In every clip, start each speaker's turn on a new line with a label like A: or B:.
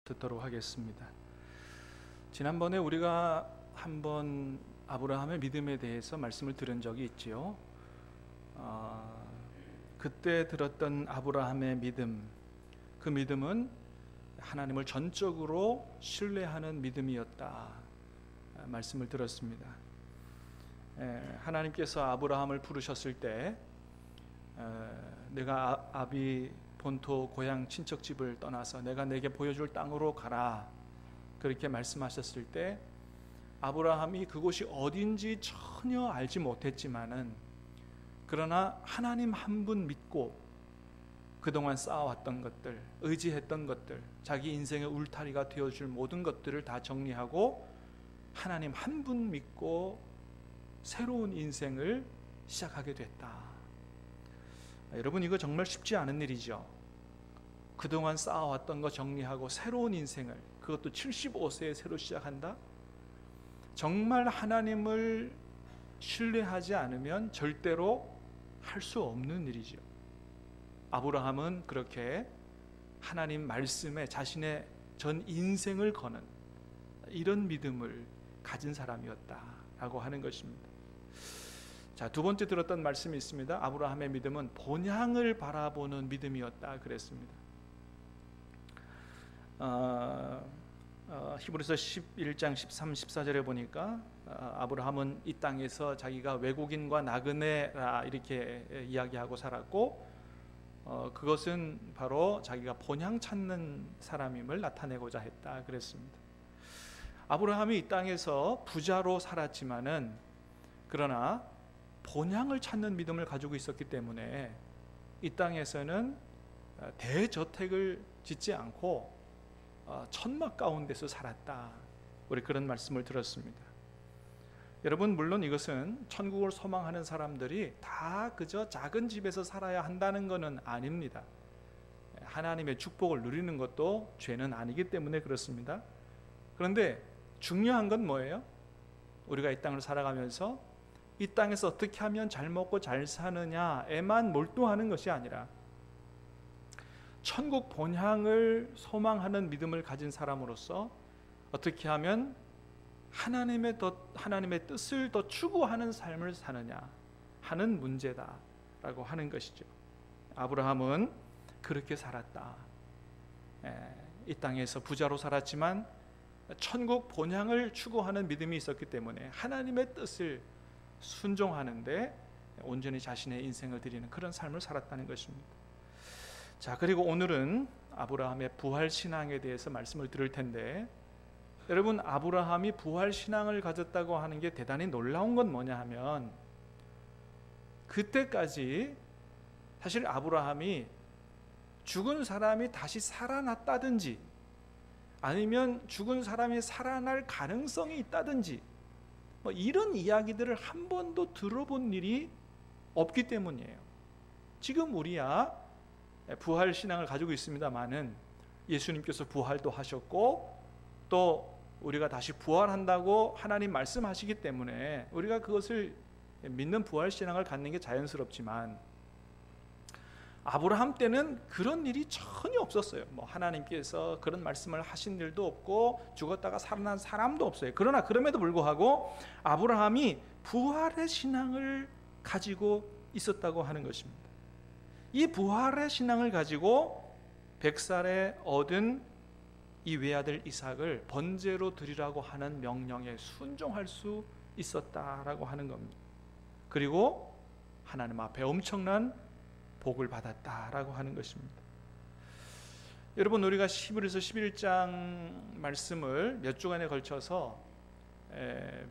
A: 듣도록 하겠습니다. 지난번에 우리가 한번 아브라함의 믿음에 대해서 말씀을 들은 적이 있지요. 그때 들었던 아브라함의 믿음, 그 믿음은 하나님을 전적으로 신뢰하는 믿음이었다 말씀을 들었습니다. 하나님께서 아브라함을 부르셨을 때 내가 아비 본토 고향 친척집을 떠나서 내가 내게 보여줄 땅으로 가라 그렇게 말씀하셨을 때 아브라함이 그곳이 어딘지 전혀 알지 못했지만은 그러나 하나님 한 분 믿고 그동안 쌓아왔던 것들, 의지했던 것들, 자기 인생의 울타리가 되어줄 모든 것들을 다 정리하고 하나님 한 분 믿고 새로운 인생을 시작하게 됐다. 여러분, 이거 정말 쉽지 않은 일이죠. 그동안 쌓아왔던 거 정리하고 새로운 인생을, 그것도 75세에 새로 시작한다? 정말 하나님을 신뢰하지 않으면 절대로 할 수 없는 일이죠. 아브라함은 그렇게 하나님 말씀에 자신의 전 인생을 거는 이런 믿음을 가진 사람이었다라고 하는 것입니다. 자, 두 번째 들었던 말씀이 있습니다. 아브라함의 믿음은 본향을 바라보는 믿음이었다 그랬습니다. 히브리서 11장 13, 14절에 보니까 아브라함은 이 땅에서 자기가 외국인과 나그네라 이렇게 이야기하고 살았고 그것은 바로 자기가 본향 찾는 사람임을 나타내고자 했다 그랬습니다. 아브라함이 이 땅에서 부자로 살았지만은 그러나 본향을 찾는 믿음을 가지고 있었기 때문에 이 땅에서는 대저택을 짓지 않고 천막 가운데서 살았다. 우리 그런 말씀을 들었습니다. 여러분, 물론 이것은 천국을 소망하는 사람들이 다 그저 작은 집에서 살아야 한다는 것은 아닙니다. 하나님의 축복을 누리는 것도 죄는 아니기 때문에 그렇습니다. 그런데 중요한 건 뭐예요? 우리가 이 땅을 살아가면서 이 땅에서 어떻게 하면 잘 먹고 잘 사느냐에만 몰두하는 것이 아니라 천국 본향을 소망하는 믿음을 가진 사람으로서 어떻게 하면 하나님의 뜻을 더 추구하는 삶을 사느냐 하는 문제다라고 하는 것이죠. 아브라함은 그렇게 살았다. 이 땅에서 부자로 살았지만 천국 본향을 추구하는 믿음이 있었기 때문에 하나님의 뜻을 순종하는데 온전히 자신의 인생을 드리는 그런 삶을 살았다는 것입니다. 자, 그리고 오늘은 아브라함의 부활신앙에 대해서 말씀을 드릴 텐데, 여러분, 아브라함이 부활신앙을 가졌다고 하는 게 대단히 놀라운 건 뭐냐 하면 그때까지 사실 아브라함이 죽은 사람이 다시 살아났다든지 아니면 죽은 사람이 살아날 가능성이 있다든지 뭐 이런 이야기들을 한 번도 들어본 일이 없기 때문이에요. 지금 우리야 부활 신앙을 가지고 있습니다만은 예수님께서 부활도 하셨고 또 우리가 다시 부활한다고 하나님 말씀하시기 때문에 우리가 그것을 믿는 부활 신앙을 갖는 게 자연스럽지만 아브라함 때는 그런 일이 전혀 없었어요. 뭐 하나님께서 그런 말씀을 하신 일도 없고 죽었다가 살아난 사람도 없어요. 그러나 그럼에도 불구하고 아브라함이 부활의 신앙을 가지고 있었다고 하는 것입니다. 이 부활의 신앙을 가지고 100살에 얻은 이 외아들 이삭을 번제로 드리라고 하는 명령에 순종할 수 있었다라고 하는 겁니다. 그리고 하나님 앞에 엄청난 복을 받았다라고 하는 것입니다. 여러분, 우리가 히브리서 11장 말씀을 몇 주간에 걸쳐서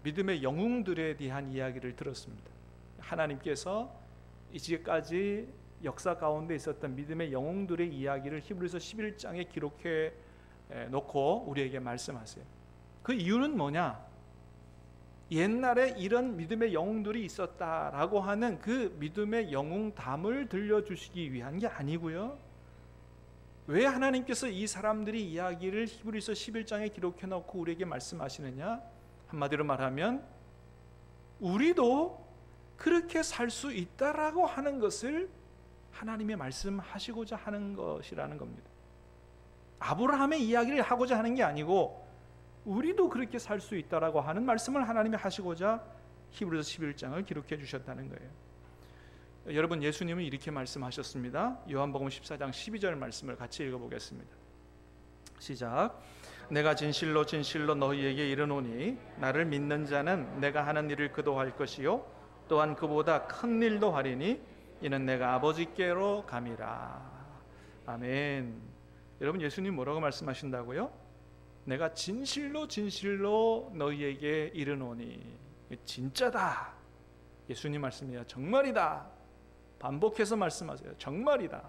A: 믿음의 영웅들에 대한 이야기를 들었습니다. 하나님께서 이제까지 역사 가운데 있었던 믿음의 영웅들의 이야기를 히브리서 11장에 기록해 놓고 우리에게 말씀하세요. 그 이유는 뭐냐? 옛날에 이런 믿음의 영웅들이 있었다라고 하는 그 믿음의 영웅담을 들려주시기 위한 게 아니고요. 왜 하나님께서 이 사람들이 이야기를 히브리서 11장에 기록해 놓고 우리에게 말씀하시느냐? 한마디로 말하면 우리도 그렇게 살 수 있다라고 하는 것을 하나님의 말씀하시고자 하는 것이라는 겁니다. 아브라함의 이야기를 하고자 하는 게 아니고 우리도 그렇게 살 수 있다라고 하는 말씀을 하나님이 하시고자 히브리서 11장을 기록해 주셨다는 거예요. 여러분, 예수님은 이렇게 말씀하셨습니다. 요한복음 14장 12절 말씀을 같이 읽어보겠습니다. 시작. 내가 진실로 진실로 너희에게 이르노니 나를 믿는 자는 내가 하는 일을 그도 할 것이요 또한 그보다 큰 일도 하리니 이는 내가 아버지께로 감이라. 아멘. 여러분, 예수님 뭐라고 말씀하신다고요? 내가 진실로 진실로 너희에게 이르노니. 진짜다. 예수님 말씀이야. 정말이다. 반복해서 말씀하세요. 정말이다.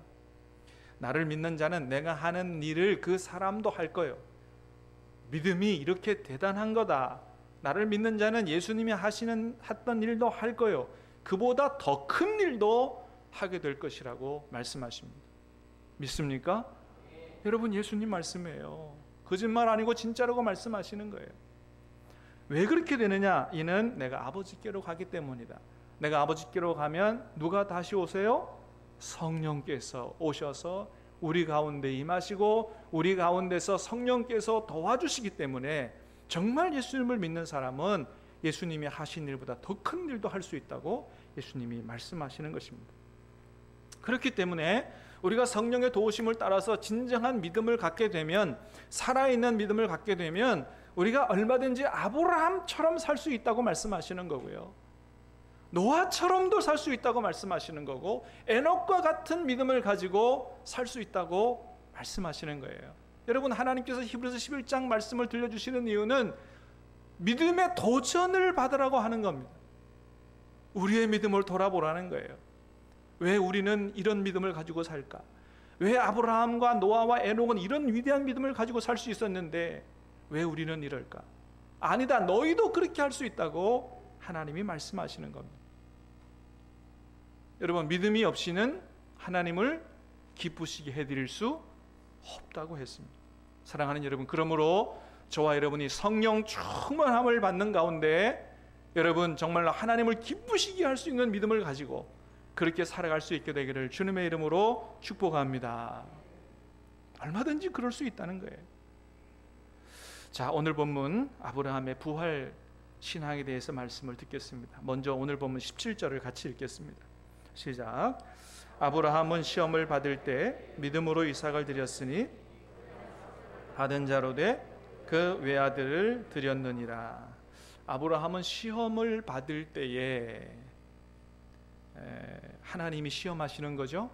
A: 나를 믿는 자는 내가 하는 일을 그 사람도 할 거예요. 믿음이 이렇게 대단한 거다. 나를 믿는 자는 예수님이 했던 일도 할 거예요. 그보다 더 큰 일도 하게 될 것이라고 말씀하십니다. 믿습니까? 여러분, 예수님 말씀이에요. 거짓말 아니고 진짜라고 말씀하시는 거예요. 왜 그렇게 되느냐? 이는 내가 아버지께로 가기 때문이다. 내가 아버지께로 가면 누가 다시 오세요? 성령께서 오셔서 우리 가운데 임하시고 우리 가운데서 성령께서 도와주시기 때문에 정말 예수님을 믿는 사람은 예수님이 하신 일보다 더 큰 일도 할 수 있다고 예수님이 말씀하시는 것입니다. 그렇기 때문에 우리가 성령의 도우심을 따라서 진정한 믿음을 갖게 되면, 살아있는 믿음을 갖게 되면 우리가 얼마든지 아브라함처럼 살 수 있다고 말씀하시는 거고요, 노아처럼도 살 수 있다고 말씀하시는 거고, 에녹과 같은 믿음을 가지고 살 수 있다고 말씀하시는 거예요. 여러분, 하나님께서 히브리서 11장 말씀을 들려주시는 이유는 믿음의 도전을 받으라고 하는 겁니다. 우리의 믿음을 돌아보라는 거예요. 왜 우리는 이런 믿음을 가지고 살까? 왜 아브라함과 노아와 에녹은 이런 위대한 믿음을 가지고 살 수 있었는데 왜 우리는 이럴까? 아니다, 너희도 그렇게 할 수 있다고 하나님이 말씀하시는 겁니다. 여러분, 믿음이 없이는 하나님을 기쁘시게 해드릴 수 없다고 했습니다. 사랑하는 여러분, 그러므로 저와 여러분이 성령 충만함을 받는 가운데 여러분 정말로 하나님을 기쁘시게 할 수 있는 믿음을 가지고 그렇게 살아갈 수 있게 되기를 주님의 이름으로 축복합니다. 얼마든지 그럴 수 있다는 거예요. 자, 오늘 본문 아브라함의 부활 신앙에 대해서 말씀을 듣겠습니다. 먼저 오늘 본문 17절을 같이 읽겠습니다. 시작. 아브라함은 시험을 받을 때 믿음으로 이삭을 드렸으니 받은 자로 돼 그 외아들을 드렸느니라. 아브라함은 시험을 받을 때에 하나님이 시험하시는 거죠.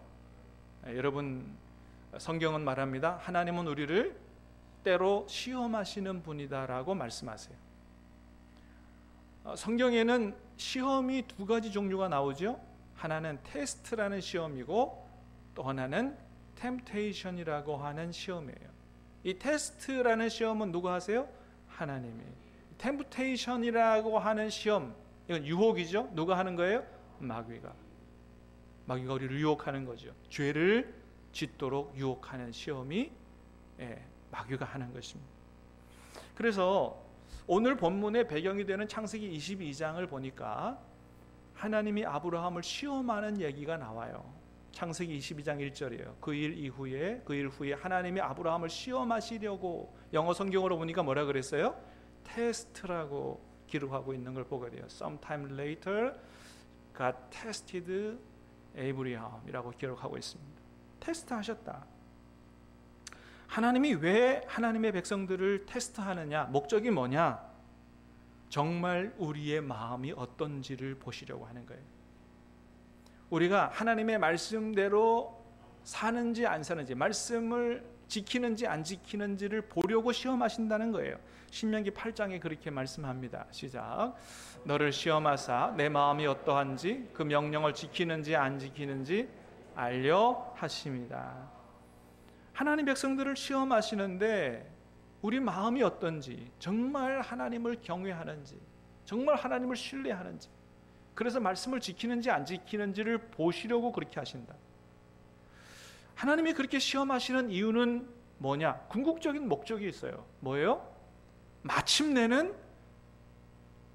A: 여러분, 성경은 말합니다. 하나님은 우리를 때로 시험하시는 분이다라고 말씀하세요. 성경에는 시험이 두 가지 종류가 나오죠. 하나는 테스트라는 시험이고 또 하나는 템테이션이라고 하는 시험이에요. 이 테스트라는 시험은 누가 하세요? 하나님이. 템테이션이라고 하는 시험, 이건 유혹이죠. 누가 하는 거예요? 마귀가 우리를 유혹하는 거죠. 죄를 짓도록 유혹하는 시험이 마귀가 하는 것입니다. 그래서 오늘 본문의 배경이 되는 창세기 22장을 보니까 하나님이 아브라함을 시험하는 얘기가 나와요. 창세기 22장 1절이에요. 그 일 후에 하나님이 아브라함을 시험하시려고, 영어 성경으로 보니까 뭐라 그랬어요? 테스트라고 기록하고 있는 걸 보게 돼요. Sometime later God tested Abraham이라고 기록하고 있습니다. 테스트하셨다. 하나님이 왜 하나님의 백성들을 테스트하느냐? 목적이 뭐냐? 정말 우리의 마음이 어떤지를 보시려고 하는 거예요. 우리가 하나님의 말씀대로 사는지 안 사는지, 말씀을 지키는지 안 지키는지를 보려고 시험하신다는 거예요. 신명기 8장에 그렇게 말씀합니다. 시작. 너를 시험하사 내 마음이 어떠한지 그 명령을 지키는지 안 지키는지 알려 하십니다. 하나님 백성들을 시험하시는데 우리 마음이 어떤지, 정말 하나님을 경외하는지, 정말 하나님을 신뢰하는지, 그래서 말씀을 지키는지 안 지키는지를 보시려고 그렇게 하신다. 하나님이 그렇게 시험하시는 이유는 뭐냐? 궁극적인 목적이 있어요. 뭐예요? 마침내는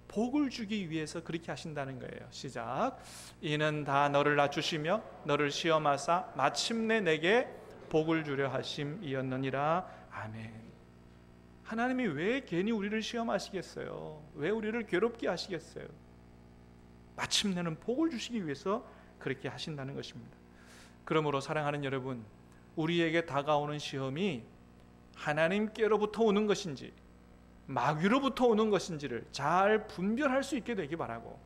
A: 복을 주기 위해서 그렇게 하신다는 거예요. 시작. 이는 다 너를 낮추시며 너를 시험하사 마침내 내게 복을 주려 하심이었느니라. 아멘. 하나님이 왜 괜히 우리를 시험하시겠어요? 왜 우리를 괴롭게 하시겠어요? 마침내는 복을 주시기 위해서 그렇게 하신다는 것입니다. 그러므로 사랑하는 여러분, 우리에게 다가오는 시험이 하나님께로부터 오는 것인지 마귀로부터 오는 것인지를 잘 분별할 수 있게 되기 바라고,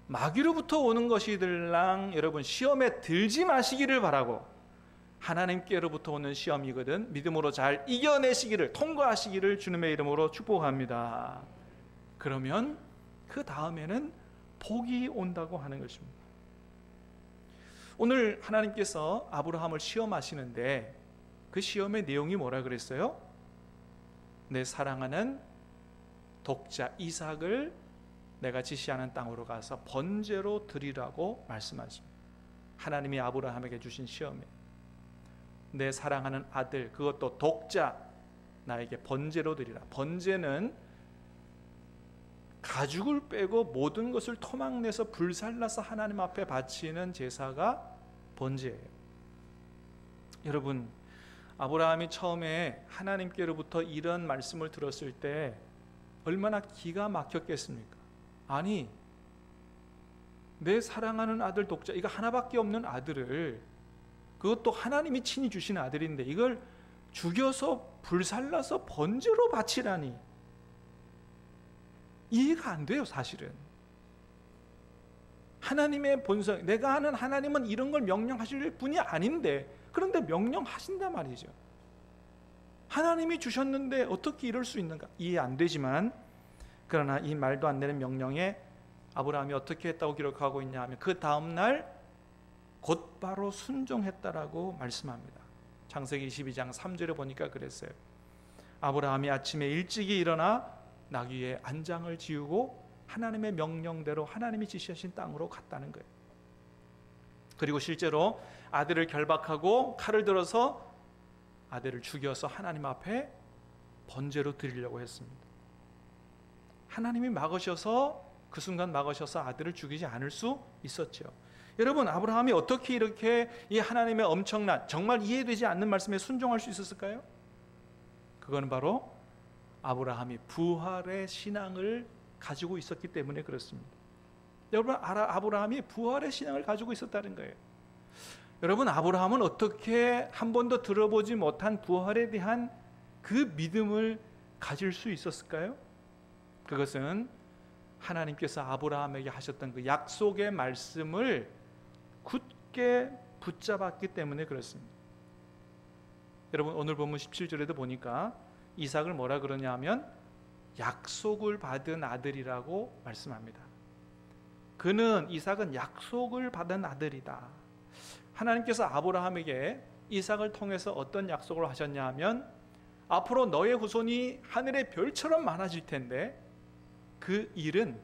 A: 마귀로부터 오는 것이들랑 여러분 시험에 들지 마시기를 바라고, 하나님께로부터 오는 시험이거든 믿음으로 잘 이겨내시기를, 통과하시기를 주님의 이름으로 축복합니다. 그러면 그 다음에는 복이 온다고 하는 것입니다. 오늘 하나님께서 아브라함을 시험하시는데 그 시험의 내용이 뭐라 그랬어요? 내 사랑하는 독자 이삭을 내가 지시하는 땅으로 가서 번제로 드리라고 말씀하십니다. 하나님이 아브라함에게 주신 시험에 내 사랑하는 아들, 그것도 독자, 나에게 번제로 드리라. 번제는 가죽을 빼고 모든 것을 토막내서 불살라서 하나님 앞에 바치는 제사가 번제예요. 여러분, 아브라함이 처음에 하나님께로부터 이런 말씀을 들었을 때 얼마나 기가 막혔겠습니까? 아니, 내 사랑하는 아들 독자, 이거 하나밖에 없는 아들을, 그것도 하나님이 친히 주신 아들인데 이걸 죽여서 불살라서 번제로 바치라니, 이해가 안 돼요. 사실은 하나님의 본성, 내가 아는 하나님은 이런 걸 명령하실 분이 아닌데, 그런데 명령하신단 말이죠. 하나님이 주셨는데 어떻게 이럴 수 있는가? 이해 안 되지만, 그러나 이 말도 안 되는 명령에 아브라함이 어떻게 했다고 기록하고 있냐 하면 그 다음날 곧바로 순종했다라고 말씀합니다. 창세기 22장 3절에 보니까 그랬어요. 아브라함이 아침에 일찍이 일어나 나귀의 안장을 지우고 하나님의 명령대로 하나님이 지시하신 땅으로 갔다는 거예요. 그리고 실제로 아들을 결박하고 칼을 들어서 아들을 죽여서 하나님 앞에 번제로 드리려고 했습니다. 하나님이 막으셔서, 그 순간 막으셔서 아들을 죽이지 않을 수 있었죠. 여러분, 아브라함이 어떻게 이렇게 이 하나님의 엄청난, 정말 이해되지 않는 말씀에 순종할 수 있었을까요? 그거는 바로 아브라함이 부활의 신앙을 가지고 있었기 때문에 그렇습니다. 여러분, 아브라함이 부활의 신앙을 가지고 있었다는 거예요. 여러분, 아브라함은 어떻게 한 번도 들어보지 못한 부활에 대한 그 믿음을 가질 수 있었을까요? 그것은 하나님께서 아브라함에게 하셨던 그 약속의 말씀을 굳게 붙잡았기 때문에 그렇습니다. 여러분, 오늘 본문 17절에도 보니까 이삭을 뭐라 그러냐 하면 약속을 받은 아들이라고 말씀합니다. 그는, 이삭은 약속을 받은 아들이다. 하나님께서 아브라함에게 이삭을 통해서 어떤 약속을 하셨냐 하면 앞으로 너의 후손이 하늘의 별처럼 많아질 텐데 그 일은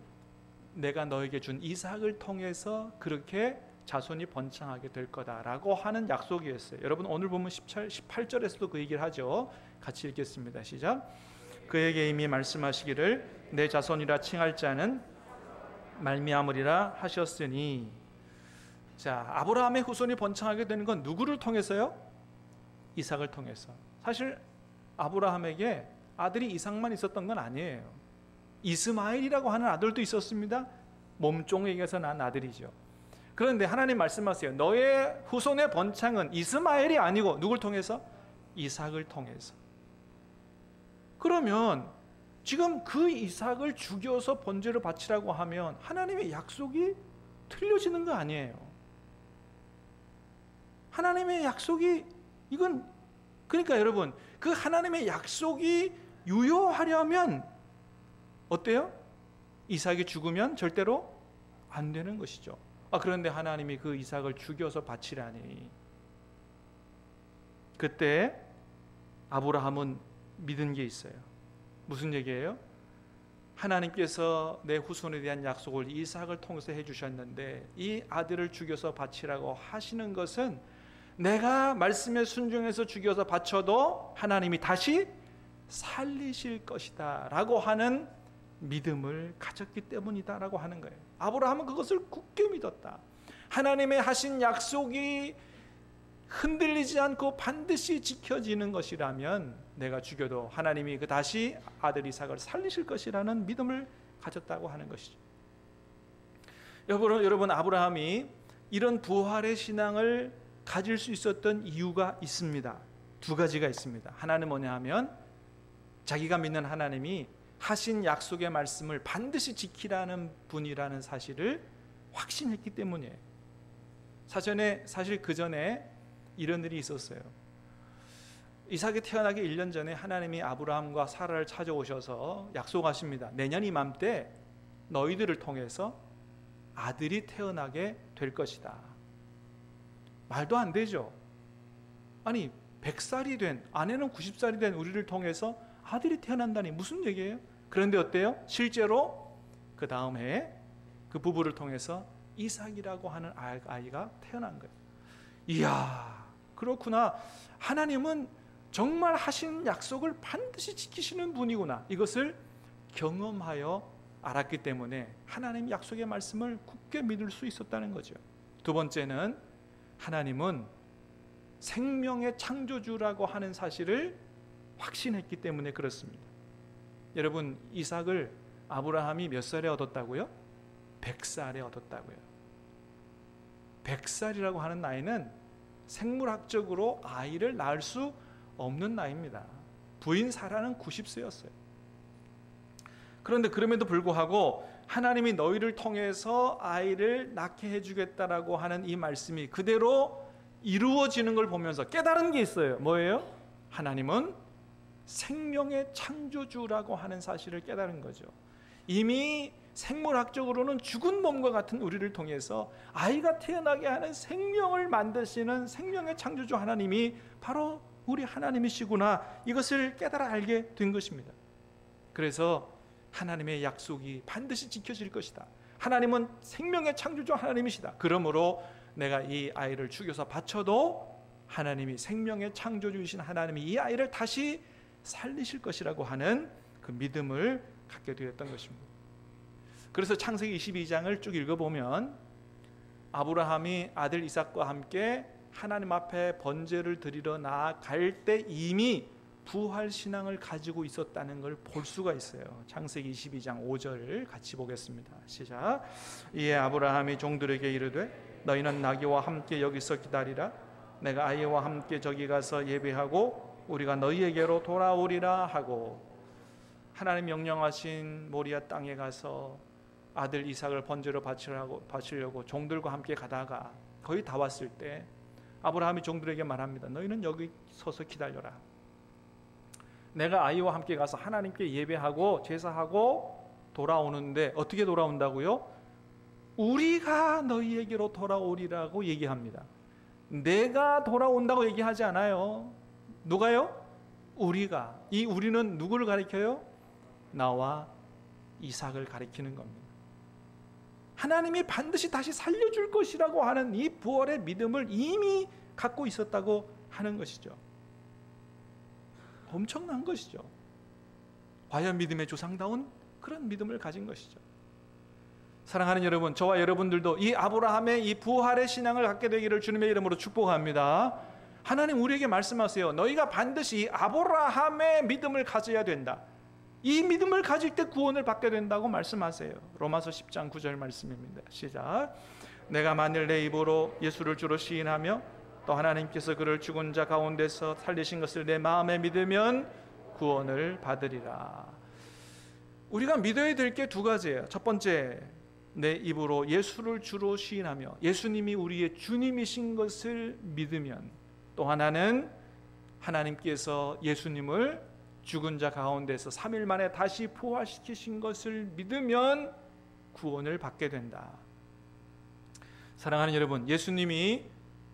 A: 내가 너에게 준 이삭을 통해서 그렇게 자손이 번창하게 될 거다라고 하는 약속이었어요. 여러분, 오늘 보면 18절에서도 그 얘기를 하죠. 같이 읽겠습니다. 시작. 그에게 이미 말씀하시기를 내 자손이라 칭할 자는 말미암으리라 하셨으니. 자, 아브라함의 후손이 번창하게 되는 건 누구를 통해서요? 이삭을 통해서. 사실 아브라함에게 아들이 이삭만 있었던 건 아니에요. 이스마엘이라고 하는 아들도 있었습니다. 몸종에게서 난 아들이죠. 그런데 하나님 말씀하세요. 너의 후손의 번창은 이스마엘이 아니고 누굴 통해서? 이삭을 통해서. 그러면 지금 그 이삭을 죽여서 번제로 바치라고 하면 하나님의 약속이 틀려지는 거 아니에요. 하나님의 약속이, 이건, 그러니까 여러분, 그 하나님의 약속이 유효하려면 어때요? 이삭이 죽으면 절대로 안 되는 것이죠. 그런데 하나님이 그 이삭을 죽여서 바치라니. 그때 아브라함은 믿은 게 있어요. 무슨 얘기예요? 하나님께서 내 후손에 대한 약속을 이삭을 통해서 해주셨는데 이 아들을 죽여서 바치라고 하시는 것은 내가 말씀에 순종해서 죽여서 바쳐도 하나님이 다시 살리실 것이다 라고 하는 믿음을 가졌기 때문이다 라고 하는 거예요. 아브라함은 그것을 굳게 믿었다. 하나님의 하신 약속이 흔들리지 않고 반드시 지켜지는 것이라면 내가 죽여도 하나님이 그 다시 아들 이삭을 살리실 것이라는 믿음을 가졌다고 하는 것이죠. 여러분 아브라함이 이런 부활의 신앙을 가질 수 있었던 이유가 있습니다. 두 가지가 있습니다. 하나는 뭐냐 하면 자기가 믿는 하나님이 하신 약속의 말씀을 반드시 지키라는 분이라는 사실을 확신했기 때문이에요. 사실 그 전에 이런 일이 있었어요. 이삭이 태어나기 1년 전에 하나님이 아브라함과 사라를 찾아오셔서 약속하십니다. 내년 이맘때 너희들을 통해서 아들이 태어나게 될 것이다. 말도 안 되죠. 아니 100살이 된, 아내는 90살이 된 우리를 통해서 아들이 태어난다니 무슨 얘기예요? 그런데 어때요? 실제로 그 다음 해에 그 부부를 통해서 이삭이라고 하는 아이가 태어난 거예요. 이야, 그렇구나. 하나님은 정말 하신 약속을 반드시 지키시는 분이구나. 이것을 경험하여 알았기 때문에 하나님 약속의 말씀을 굳게 믿을 수 있었다는 거죠. 두 번째는 하나님은 생명의 창조주라고 하는 사실을 확신했기 때문에 그렇습니다. 여러분, 이삭을 아브라함이 몇 살에 얻었다고요? 100살에 얻었다고요. 100살이라고 하는 나이는 생물학적으로 아이를 낳을 수 없는 나이입니다. 부인 사라는 90세였어요. 그런데 그럼에도 불구하고 하나님이 너희를 통해서 아이를 낳게 해주겠다라고 하는 이 말씀이 그대로 이루어지는 걸 보면서 깨달은 게 있어요. 뭐예요? 하나님은 생명의 창조주라고 하는 사실을 깨달은 거죠. 이미 생물학적으로는 죽은 몸과 같은 우리를 통해서 아이가 태어나게 하는 생명을 만드시는 생명의 창조주 하나님이 바로 우리 하나님이시구나, 이것을 깨달아 알게 된 것입니다. 그래서 하나님의 약속이 반드시 지켜질 것이다. 하나님은 생명의 창조주 하나님이시다. 그러므로 내가 이 아이를 죽여서 바쳐도 하나님이 생명의 창조주이신 하나님이 이 아이를 다시 살리실 것이라고 하는 그 믿음을 갖게 되었던 것입니다. 그래서 창세기 22장을 쭉 읽어보면 아브라함이 아들 이삭과 함께 하나님 앞에 번제를 드리러 나아갈 때 이미 부활신앙을 가지고 있었다는 걸 볼 수가 있어요. 창세기 22장 5절을 같이 보겠습니다. 시작. 이에 아브라함이 종들에게 이르되 너희는 나귀와 함께 여기서 기다리라. 내가 아이와 함께 저기 가서 예배하고 우리가 너희에게로 돌아오리라 하고, 하나님 명령하신 모리아 땅에 가서 아들 이삭을 번제로 바치려고 종들과 함께 가다가 거의 다 왔을 때 아브라함이 종들에게 말합니다. 너희는 여기 서서 기다려라. 내가 아이와 함께 가서 하나님께 예배하고 제사하고 돌아오는데, 어떻게 돌아온다고요? 우리가 너희에게로 돌아오리라고 얘기합니다. 내가 돌아온다고 얘기하지 않아요. 누가요? 우리가. 이 우리는 누구를 가리켜요? 나와 이삭을 가리키는 겁니다. 하나님이 반드시 다시 살려줄 것이라고 하는 이 부활의 믿음을 이미 갖고 있었다고 하는 것이죠. 엄청난 것이죠. 과연 믿음의 조상다운 그런 믿음을 가진 것이죠. 사랑하는 여러분, 저와 여러분들도 이 아브라함의 이 부활의 신앙을 갖게 되기를 주님의 이름으로 축복합니다. 하나님 우리에게 말씀하세요. 너희가 반드시 이 아브라함의 믿음을 가져야 된다. 이 믿음을 가질 때 구원을 받게 된다고 말씀하세요. 로마서 10장 9절 말씀입니다. 시작. 내가 만일 내 입으로 예수를 주로 시인하며 또 하나님께서 그를 죽은 자 가운데서 살리신 것을 내 마음에 믿으면 구원을 받으리라. 우리가 믿어야 될 게 두 가지예요. 첫 번째, 내 입으로 예수를 주로 시인하며 예수님이 우리의 주님이신 것을 믿으면, 또 하나는 하나님께서 예수님을 죽은 자 가운데서 3일 만에 다시 부활시키신 것을 믿으면 구원을 받게 된다. 사랑하는 여러분, 예수님이,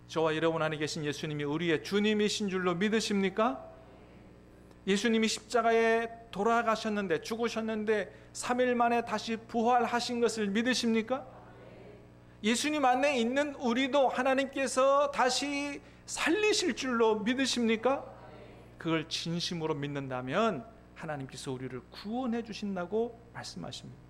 A: 저와 여러분 안에 계신 예수님이 우리의 주님이신 줄로 믿으십니까? 예수님이 십자가에 돌아가셨는데, 죽으셨는데 3일 만에 다시 부활하신 것을 믿으십니까? 예수님 안에 있는 우리도 하나님께서 다시 살리실 줄로 믿으십니까? 그걸 진심으로 믿는다면 하나님께서 우리를 구원해 주신다고 말씀하십니다.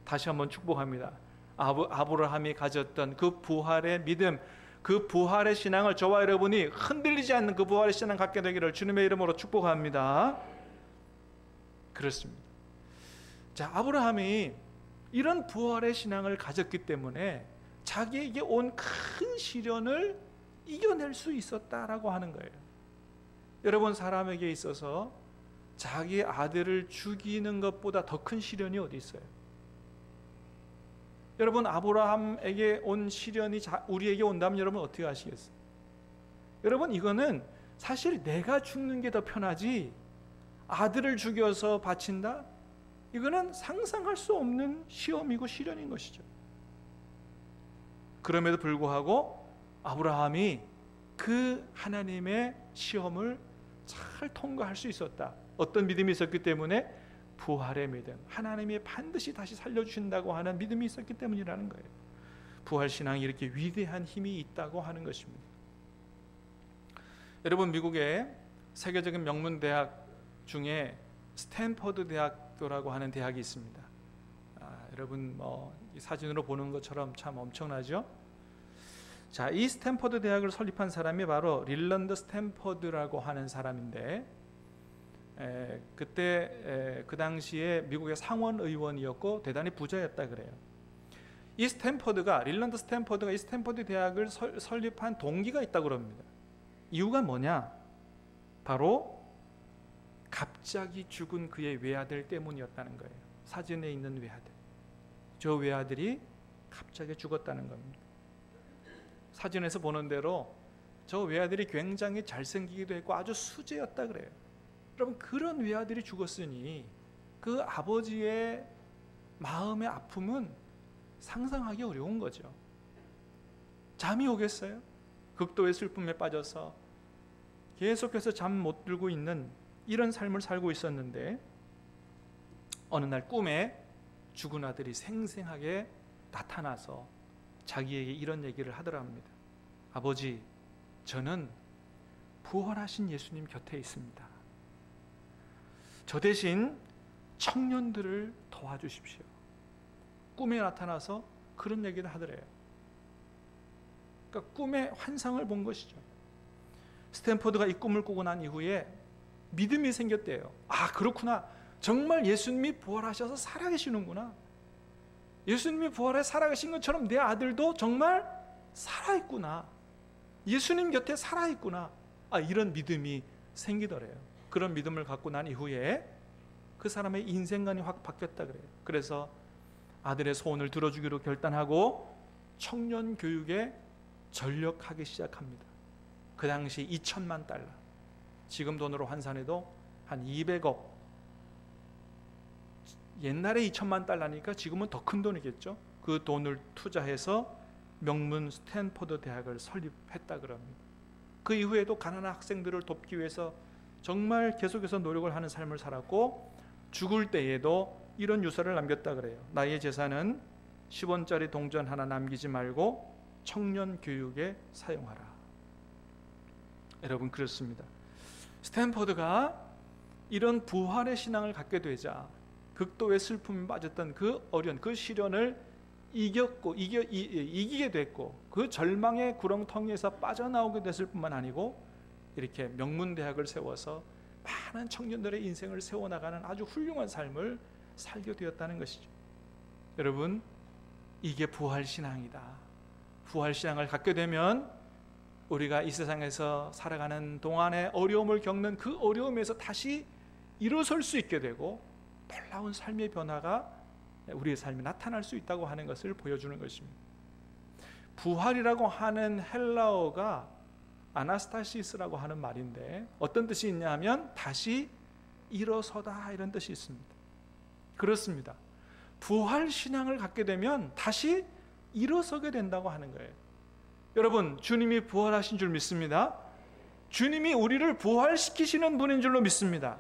A: 다시 한번 축복합니다. 아브라함이 가졌던 그 부활의 믿음, 그 부활의 신앙을 저와 여러분이 흔들리지 않는 그 부활의 신앙 갖게 되기를 주님의 이름으로 축복합니다. 그렇습니다. 자, 아브라함이 이런 부활의 신앙을 가졌기 때문에 자기에게 온 큰 시련을 이겨낼 수 있었다라고 하는 거예요. 여러분, 사람에게 있어서 자기 아들을 죽이는 것보다 더 큰 시련이 어디 있어요? 여러분, 아브라함에게 온 시련이 우리에게 온다면 여러분 어떻게 하시겠어요? 여러분, 이거는 사실 내가 죽는 게 더 편하지 아들을 죽여서 바친다? 이거는 상상할 수 없는 시험이고 시련인 것이죠. 그럼에도 불구하고 아브라함이 그 하나님의 시험을 잘 통과할 수 있었다. 어떤 믿음이 있었기 때문에? 부활의 믿음, 하나님이 반드시 다시 살려주신다고 하는 믿음이 있었기 때문이라는 거예요. 부활신앙이 이렇게 위대한 힘이 있다고 하는 것입니다. 여러분, 미국의 세계적인 명문대학 중에 스탠퍼드 대학교라고 하는 대학이 있습니다. 여러분 이 사진으로 보는 것처럼 참 엄청나죠? 자, 이 스탠퍼드 대학을 설립한 사람이 바로 릴런드 스탠퍼드라고 하는 사람인데, 그때 그 당시에 미국의 상원 의원이었고 대단히 부자였다 그래요. 이 스탠퍼드가, 릴런드 스탠퍼드가 이 스탠퍼드 대학을 설립한 동기가 있다고 그럽니다. 이유가 뭐냐? 바로 갑자기 죽은 그의 외아들 때문이었다는 거예요. 사진에 있는 외아들, 저 외아들이 갑자기 죽었다는 겁니다. 사진에서 보는 대로 저 외아들이 굉장히 잘생기기도 했고 아주 수제였다 그래요. 여러분, 그런 외아들이 죽었으니 그 아버지의 마음의 아픔은 상상하기 어려운 거죠. 잠이 오겠어요? 극도의 슬픔에 빠져서 계속해서 잠 못 들고 있는 이런 삶을 살고 있었는데, 어느 날 꿈에 죽은 아들이 생생하게 나타나서 자기에게 이런 얘기를 하더랍니다. 아버지, 저는 부활하신 예수님 곁에 있습니다. 저 대신 청년들을 도와주십시오. 꿈에 나타나서 그런 얘기를 하더래요. 그러니까 꿈에 환상을 본 것이죠. 스탠퍼드가 이 꿈을 꾸고 난 이후에 믿음이 생겼대요. 아, 그렇구나. 정말 예수님이 부활하셔서 살아계시는구나. 예수님이 부활해 살아계신 것처럼 내 아들도 정말 살아있구나. 예수님 곁에 살아있구나. 이런 믿음이 생기더래요. 그런 믿음을 갖고 난 이후에 그 사람의 인생관이 확 바뀌었다 그래요. 그래서 아들의 소원을 들어주기로 결단하고 청년 교육에 전력하기 시작합니다. 그 당시 2천만 달러, 지금 돈으로 환산해도 한 200억, 옛날에 2천만 달러니까 지금은 더 큰 돈이겠죠. 그 돈을 투자해서 명문 스탠퍼드 대학을 설립했다 그럽니다. 그 이후에도 가난한 학생들을 돕기 위해서 정말 계속해서 노력을 하는 삶을 살았고, 죽을 때에도 이런 유서를 남겼다 그래요. 나의 재산은 10원짜리 동전 하나 남기지 말고 청년 교육에 사용하라. 여러분, 그렇습니다. 스탠퍼드가 이런 부활의 신앙을 갖게 되자 극도의 슬픔에 빠졌던 그 어려운 그 시련을 이기게 됐고, 그 절망의 구렁텅이에서 빠져나오게 됐을 뿐만 아니고 이렇게 명문대학을 세워서 많은 청년들의 인생을 세워나가는 아주 훌륭한 삶을 살게 되었다는 것이죠. 여러분, 이게 부활신앙이다. 부활신앙을 갖게 되면 우리가 이 세상에서 살아가는 동안에 어려움을 겪는 그 어려움에서 다시 일어설 수 있게 되고 놀라운 삶의 변화가 우리의 삶에 나타날 수 있다고 하는 것을 보여주는 것입니다. 부활이라고 하는 헬라어가 아나스타시스라고 하는 말인데 어떤 뜻이 있냐 하면 다시 일어서다, 이런 뜻이 있습니다. 그렇습니다. 부활 신앙을 갖게 되면 다시 일어서게 된다고 하는 거예요. 여러분, 주님이 부활하신 줄 믿습니다. 주님이 우리를 부활시키시는 분인 줄로 믿습니다.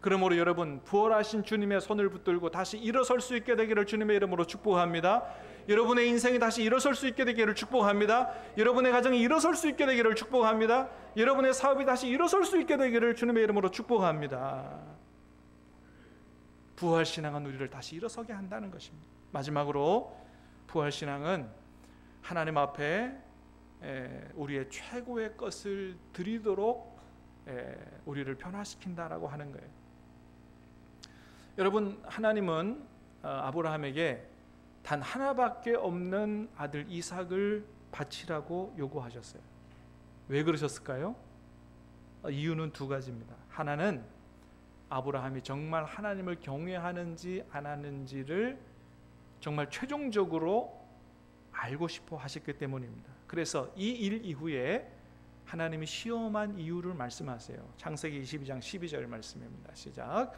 A: 그러므로 여러분, 부활하신 주님의 손을 붙들고 다시 일어설 수 있게 되기를 주님의 이름으로 축복합니다. 여러분의 인생이 다시 일어설 수 있게 되기를 축복합니다. 여러분의 가정이 일어설 수 있게 되기를 축복합니다. 여러분의 사업이 다시 일어설 수 있게 되기를 주님의 이름으로 축복합니다. 부활신앙은 우리를 다시 일어서게 한다는 것입니다. 마지막으로 부활신앙은 하나님 앞에 우리의 최고의 것을 드리도록 우리를 변화시킨다라고 하는 거예요. 여러분, 하나님은 아브라함에게 단 하나밖에 없는 아들 이삭을 바치라고 요구하셨어요. 왜 그러셨을까요? 이유는 두 가지입니다. 하나는 아브라함이 정말 하나님을 경외하는지 안 하는지를 정말 최종적으로 알고 싶어 하셨기 때문입니다. 그래서 이 일 이후에 하나님이 시험한 이유를 말씀하세요. 창세기 22장 12절 말씀입니다. 시작.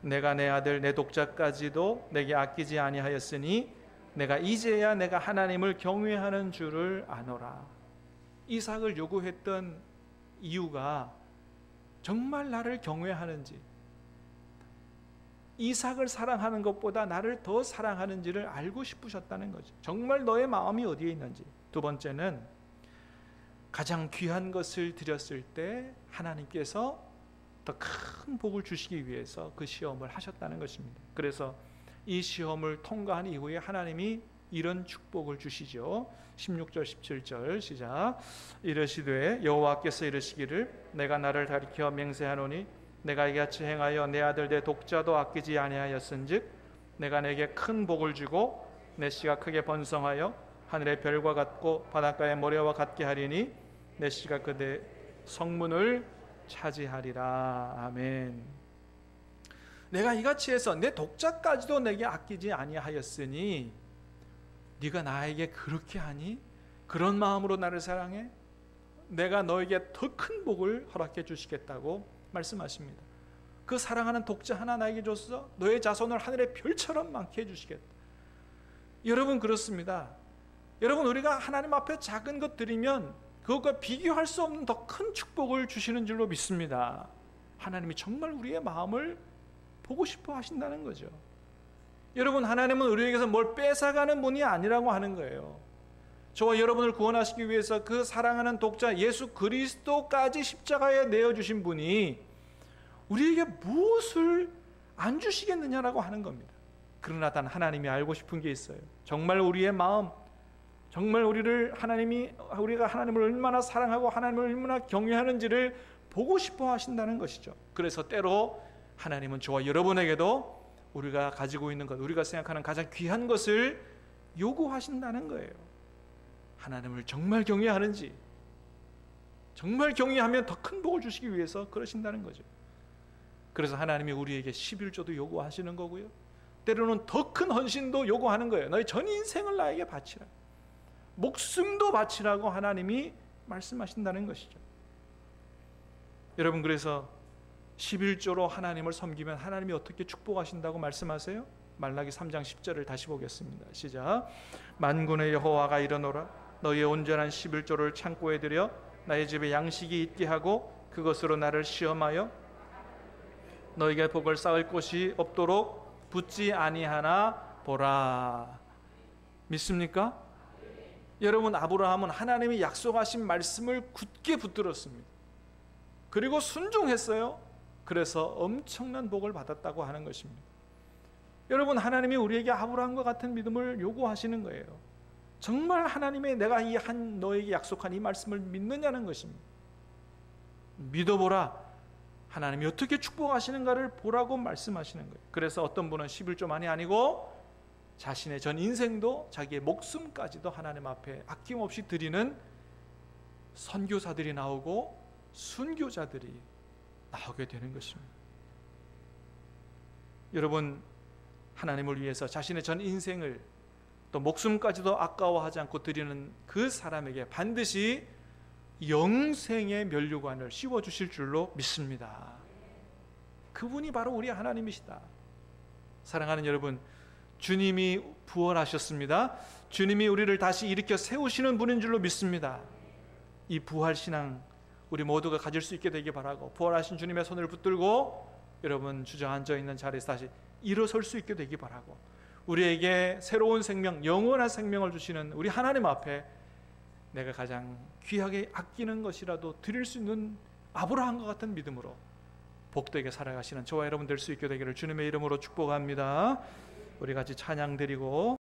A: 내가 내 아들 내 독자까지도 내게 아끼지 아니하였으니 내가 이제야 내가 하나님을 경외하는 줄을 아노라. 이삭을 요구했던 이유가 정말 나를 경외하는지, 이삭을 사랑하는 것보다 나를 더 사랑하는지를 알고 싶으셨다는 거죠. 정말 너의 마음이 어디에 있는지. 두 번째는 가장 귀한 것을 드렸을 때 하나님께서 더 큰 복을 주시기 위해서 그 시험을 하셨다는 것입니다. 그래서 이 시험을 통과한 이후에 하나님이 이런 축복을 주시죠. 16절 17절 시작. 이르시되 여호와께서 이르시기를 내가 나를 가리켜 맹세하노니 내가 이같이 행하여 내 아들 내 독자도 아끼지 아니하였은즉 내가 내게 큰 복을 주고 내 씨가 크게 번성하여 하늘의 별과 같고 바닷가의 모래와 같게 하리니 내 씨가 그대 성문을 차지하리라. 아멘. 내가 이같이 해서 내 독자까지도 내게 아끼지 아니하였으니 네가 나에게 그렇게 하니? 그런 마음으로 나를 사랑해? 내가 너에게 더 큰 복을 허락해 주시겠다고 말씀하십니다. 그 사랑하는 독자 하나 나에게 줬어? 너의 자손을 하늘의 별처럼 많게 해주시겠다. 여러분, 그렇습니다. 여러분, 우리가 하나님 앞에 작은 것 드리면 그것과 비교할 수 없는 더 큰 축복을 주시는 줄로 믿습니다. 하나님이 정말 우리의 마음을 보고 싶어 하신다는 거죠. 여러분, 하나님은 우리에게서 뭘 뺏어가는 분이 아니라고 하는 거예요. 저와 여러분을 구원하시기 위해서 그 사랑하는 독자 예수 그리스도까지 십자가에 내어주신 분이 우리에게 무엇을 안 주시겠느냐라고 하는 겁니다. 그러나 단 하나님이 알고 싶은 게 있어요. 정말 우리의 마음, 정말 우리가 하나님을 얼마나 사랑하고 하나님을 얼마나 경외하는지를 보고 싶어 하신다는 것이죠. 그래서 때로 하나님은 저와 여러분에게도 우리가 가지고 있는 것, 우리가 생각하는 가장 귀한 것을 요구하신다는 거예요. 하나님을 정말 경외하는지, 정말 경외하면 더 큰 복을 주시기 위해서 그러신다는 거죠. 그래서 하나님이 우리에게 11조도 요구하시는 거고요, 때로는 더 큰 헌신도 요구하는 거예요. 너의 전 인생을 나에게 바치라, 목숨도 바치라고 하나님이 말씀하신다는 것이죠. 여러분, 그래서 11조로 하나님을 섬기면 하나님이 어떻게 축복하신다고 말씀하세요? 말라기 3장 10절을 다시 보겠습니다. 시작. 만군의 여호와가 이르노라 너희의 온전한 11조를 창고에 들여 나의 집에 양식이 있게 하고 그것으로 나를 시험하여 너희에게 복을 쌓을 곳이 없도록 붙지 아니하나 보라. 믿습니까? 여러분, 아브라함은 하나님이 약속하신 말씀을 굳게 붙들었습니다. 그리고 순종했어요. 그래서 엄청난 복을 받았다고 하는 것입니다. 여러분, 하나님이 우리에게 아브라함과 같은 믿음을 요구하시는 거예요. 정말 하나님의 내가 너에게 약속한 이 말씀을 믿느냐는 것입니다. 믿어보라. 하나님이 어떻게 축복하시는가를 보라고 말씀하시는 거예요. 그래서 어떤 분은 11조만이 아니고 자신의 전 인생도 자기의 목숨까지도 하나님 앞에 아낌없이 드리는 선교사들이 나오고 순교자들이 나오게 되는 것입니다. 여러분, 하나님을 위해서 자신의 전 인생을 또 목숨까지도 아까워하지 않고 드리는 그 사람에게 반드시 영생의 면류관을 씌워주실 줄로 믿습니다. 그분이 바로 우리 하나님이시다. 사랑하는 여러분, 주님이 부활하셨습니다. 주님이 우리를 다시 일으켜 세우시는 분인 줄로 믿습니다. 이 부활신앙 우리 모두가 가질 수 있게 되기 바라고, 부활하신 주님의 손을 붙들고 여러분 주저앉아 있는 자리에서 다시 일어설 수 있게 되기 바라고, 우리에게 새로운 생명, 영원한 생명을 주시는 우리 하나님 앞에 내가 가장 귀하게 아끼는 것이라도 드릴 수 있는 아브라함과 같은 믿음으로 복되게 살아가시는 저와 여러분 될 수 있게 되기를 주님의 이름으로 축복합니다. 우리 같이 찬양 드리고